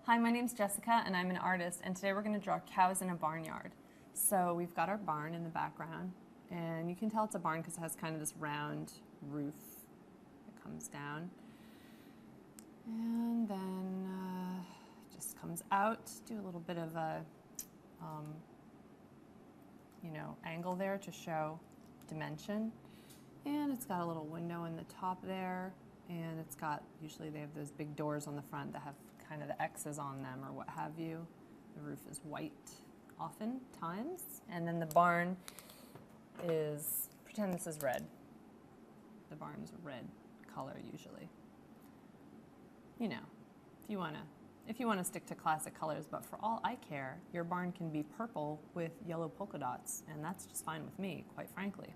Hi, my name's Jessica and I'm an artist, and today we're going to draw cows in a barnyard. So we've got our barn in the background, and you can tell it's a barn because it has kind of this round roof that comes down. And then it just comes out, do a little bit of a angle there to show dimension. And it's got a little window in the top there, and it's got, usually they have those big doors on the front that have kind of the X's on them or what have you. The roof is white oftentimes. And then the barn is, pretend this is red. The barn is a red color usually. You know, if you want to stick to classic colors, but for all I care, your barn can be purple with yellow polka dots, and that's just fine with me, quite frankly.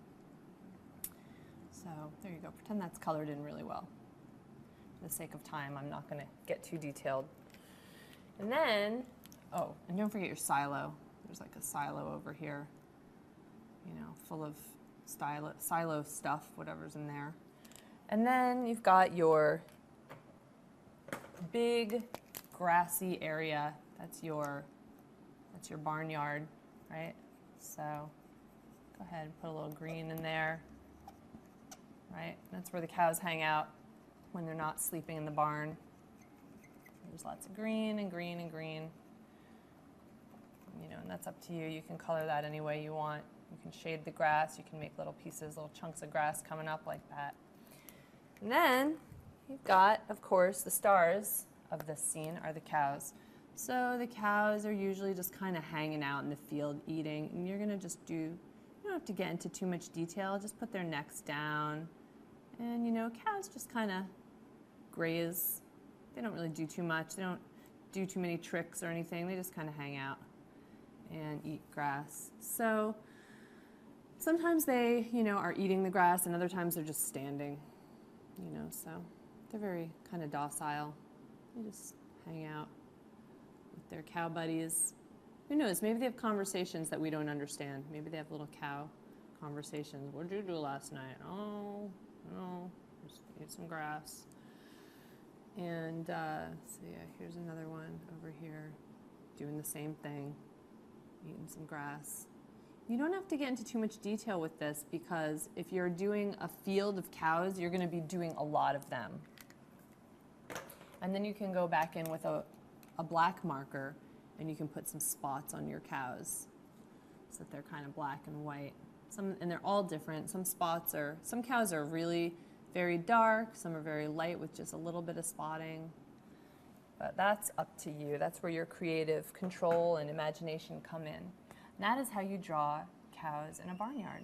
So there you go, pretend that's colored in really well. For the sake of time, I'm not going to get too detailed. And then, oh, and don't forget your silo. There's like a silo over here, you know, full of silo stuff, whatever's in there. And then you've got your big grassy area. That's your barnyard, right? So go ahead and put a little green in there, right? That's where the cows hang out when they're not sleeping in the barn. There's lots of green and green and green. You know, and that's up to you. You can color that any way you want. You can shade the grass. You can make little pieces, little chunks of grass coming up like that. And then you've got, of course, the stars of this scene are the cows. So the cows are usually just kind of hanging out in the field eating, and you're going to just you don't have to get into too much detail. Just put their necks down. And, you know, cows just kind of graze. They don't really do too much. They don't do too many tricks or anything. They just kind of hang out and eat grass. So sometimes they, you know, are eating the grass, and other times they're just standing, you know, so they're very kind of docile. They just hang out with their cow buddies. Who knows, maybe they have conversations that we don't understand. Maybe they have little cow conversations. What did you do last night? Oh, no, just eat some grass. And so yeah, here's another one over here doing the same thing, eating some grass. You don't have to get into too much detail with this, because if you're doing a field of cows, you're going to be doing a lot of them. And then you can go back in with a black marker, and you can put some spots on your cows so that they're kind of black and white. And they're all different. Some cows are really very dark, some are very light with just a little bit of spotting. But that's up to you. That's where your creative control and imagination come in. And that is how you draw cows in a barnyard.